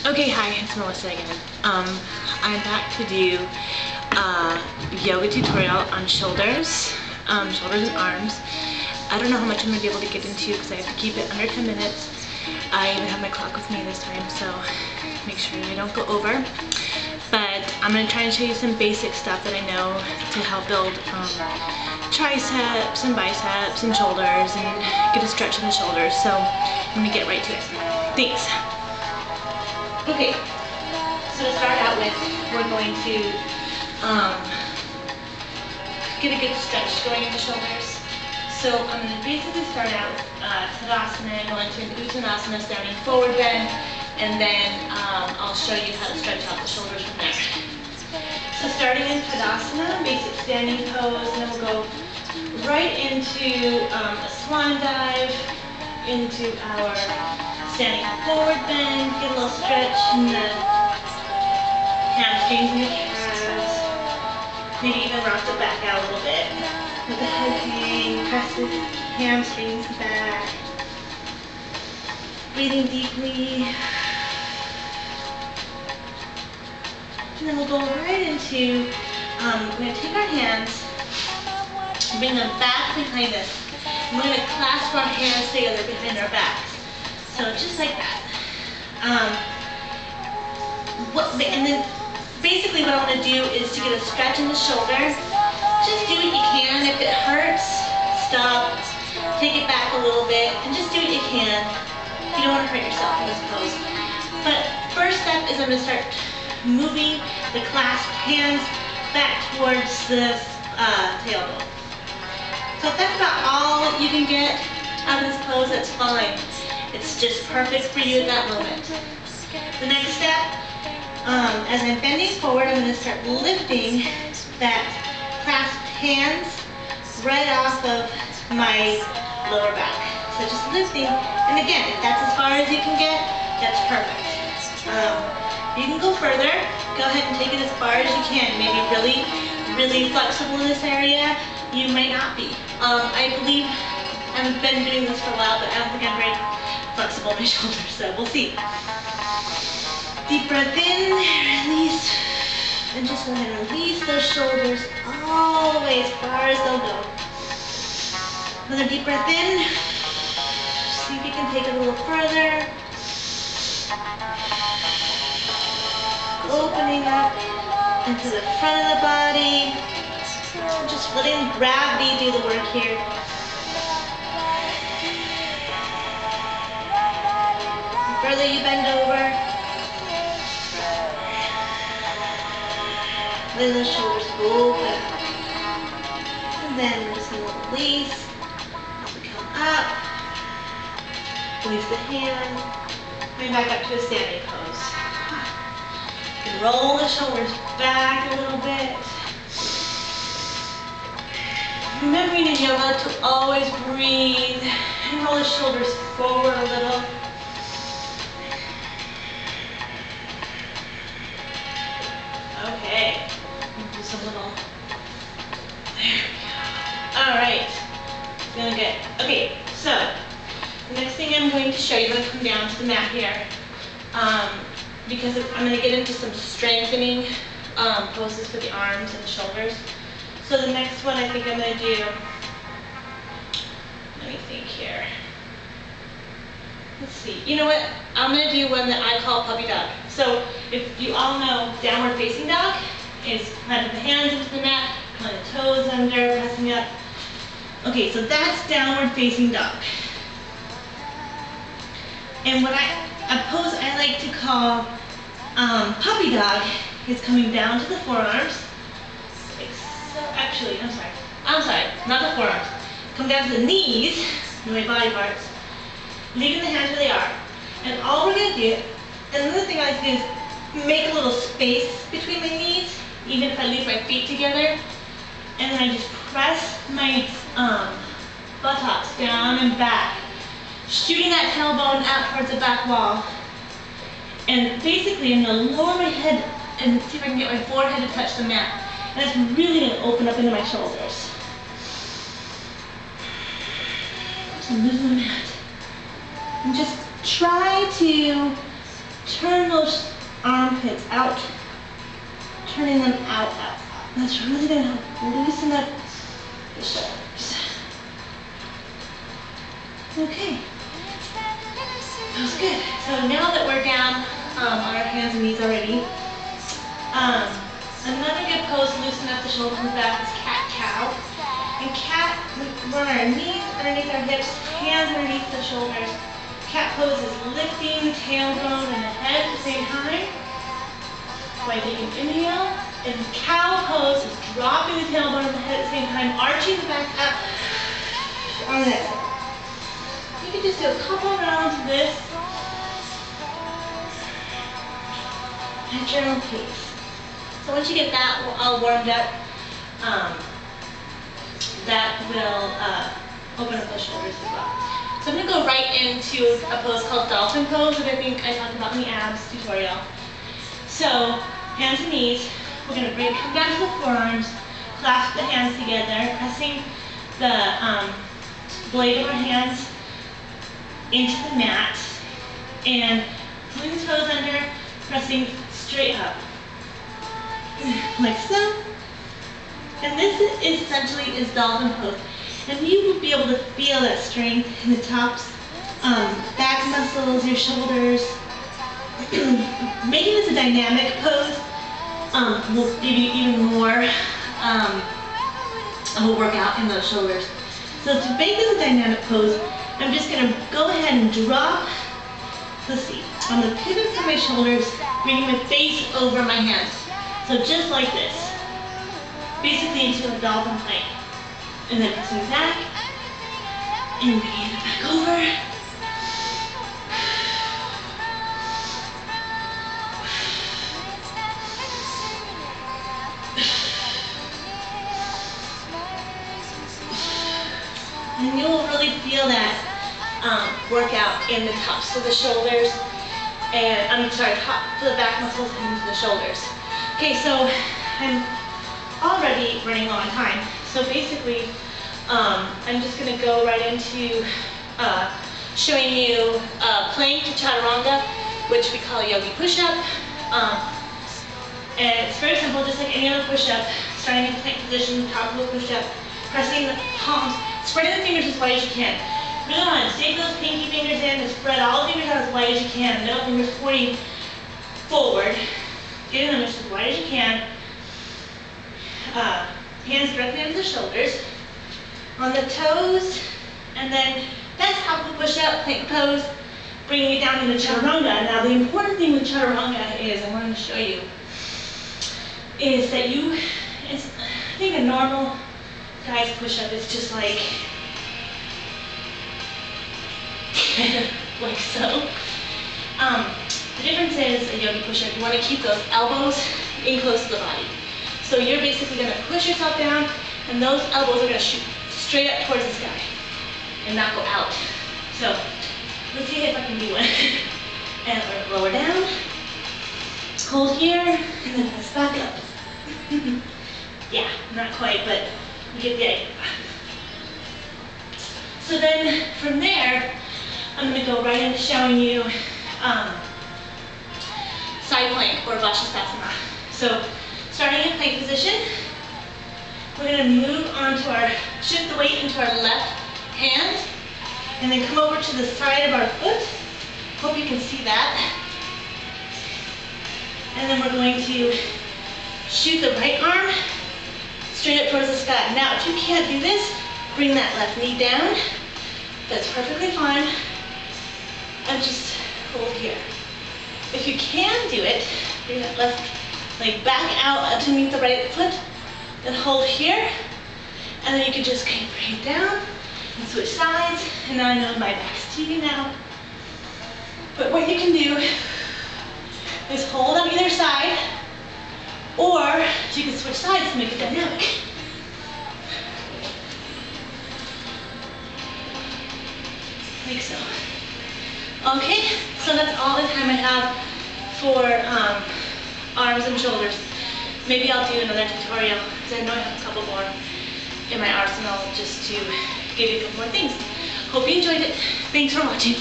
Okay, hi, it's Melissa again. I'm back to do a yoga tutorial on shoulders and arms. I don't know how much I'm going to be able to get into because I have to keep it under 10 minutes. I even have my clock with me this time, so make sure I don't go over. But I'm going to try and show you some basic stuff that I know to help build triceps and biceps and shoulders and get a stretch in the shoulders. So I'm going to get right to it. Thanks. Okay, so to start out with, we're going to get a good stretch going in the shoulders. So I'm going to basically start out Tadasana, go into an Uttanasana, standing forward bend, and then I'll show you how to stretch out the shoulders from there. So starting in Tadasana, basic standing pose, and then we'll go right into a swan dive, into our standing forward bend, get a little stretch in the hamstrings and the calves. Maybe even rock the back out a little bit. Let the head hang, press the hamstrings back. Breathing deeply. And then we'll go right into, we're going to take our hands, bring them back behind us. And we're going to clasp our hands together behind our backs. So just like that. And then basically what I want to do is to get a stretch in the shoulder. Just do what you can. If it hurts, stop, take it back a little bit, and just do what you can. You don't want to hurt yourself in this pose. But first step is I'm going to start moving the clasped hands back towards the tailbone. So if that's about all you can get out of this pose, that's fine. It's just perfect for you at that moment. The next step, as I'm bending forward, I'm going to start lifting that clasped hands right off of my lower back. So just lifting, and again, if that's as far as you can get, that's perfect. You can go further. Go ahead and take it as far as you can. Maybe really flexible in this area. You might not be. I believe I've been doing this for a while, but I don't think I'm very flexible in my shoulders, so we'll see. Deep breath in, release, and just go ahead and release those shoulders all the way as far as they'll go. Another deep breath in. See if you can take it a little further. Opening up into the front of the body. Just letting gravity do the work here. The further you bend over, letting the shoulders open up. And then we're just going to release as we come up. Release the hand. Bring back up to a standing pose. And roll the shoulders back a little bit. Remembering in yoga to always breathe and roll the shoulders forward a little. Okay, just a little. There we go. All right, feeling good. Okay, so the next thing I'm going to show you, I'm going to come down to the mat here, because I'm going to get into some strengthening poses for the arms and the shoulders. So the next one I think I'm going to do, let me think here. Let's see. You know what? I'm going to do one that I call puppy dog. So if you all know downward facing dog is planting the hands into the mat, pulling the toes under, pressing up. Okay, so that's downward facing dog. And what a pose I like to call puppy dog is coming down to the forearms. Actually, I'm sorry, not the forearms. Come down to the knees, my body parts, leaving the hands where they are. And all we're going to do, and another thing I like to do is make a little space between my knees, even if I leave my feet together. And then I just press my buttocks down and back, shooting that tailbone out towards the back wall. And basically I'm going to lower my head and see if I can get my forehead to touch the mat. And it's really going to open up into my shoulders. So lose the mat. And just try to turn those armpits out, turning them out. That's really going to help loosen up the shoulders. Okay, that was good. So now that we're down on our hands and knees already, another good pose to loosen up the shoulders and back is cat-cow. And cat, we're on our knees underneath our hips, hands underneath the shoulders. Cat pose is lifting the tailbone and the head at the same time. By taking inhale, and cow pose is dropping the tailbone and the head at the same time, arching the back up on that side. You can just do a couple rounds of this at your own pace. So once you get that all warmed up, that will open up the shoulders as well. So I'm going to go right into a pose called dolphin pose that I think I talked about in the abs tutorial. So hands and knees, we're going to come down to the forearms, clasp the hands together, pressing the blade of our hands into the mat, and pulling the toes under, pressing straight up, like so. And this is essentially is dolphin pose. And you will be able to feel that strength in the tops, back muscles, your shoulders. Making this a dynamic pose will give you even more of a workout in those shoulders. So to make this a dynamic pose, I'm just going to go ahead and drop, let's see, on the pivots of my shoulders, bringing my face over my hands. So just like this, basically into a dolphin plank. And then pressing back, and bringing it back over. And you'll really feel that workout in the tops of the shoulders, and top to the back muscles and into the shoulders. Okay, so I'm already running low on time. So basically, I'm just going to go right into showing you plank to chaturanga, which we call yogi push-up. And it's very simple, just like any other push-up. Starting in plank position, top of the push-up, pressing the palms, spreading the fingers as wide as you can. Really want to take those pinky fingers in and spread all the fingers out as wide as you can. Middle fingers pointing forward, getting them as wide as you can. Hands directly under the shoulders, on the toes, and then that's how we push up, plank pose, bringing it down into chaturanga. Now the important thing with chaturanga is, I wanted to show you, is that I think a normal guy's push-up is just like so. The difference is a yogi push-up, you want to keep those elbows in close to the body. So you're basically going to push yourself down, and those elbows are going to shoot straight up towards the sky and not go out. So let's see if I can do one. And we're going to lower down, hold here, and then press back up. Yeah, not quite, but you get the idea. So then from there, I'm going to go right into showing you side plank or Vashisthasana. So starting in plank position, we're going to move onto shift the weight into our left hand, and then come over to the side of our foot. Hope you can see that. And then we're going to shoot the right arm straight up towards the sky. Now, if you can't do this, bring that left knee down. That's perfectly fine. And just hold here. If you can do it, bring that left leg back out underneath the right foot, then hold here, and then you can just bring it down and switch sides. And now I know my back's to you now. But what you can do is hold on either side, or you can switch sides to make it dynamic. Like so. Okay, so that's all the time I have for arms and shoulders. Maybe I'll do another tutorial, because I know I have a couple more in my arsenal just to give you a couple more things. Hope you enjoyed it. Thanks for watching.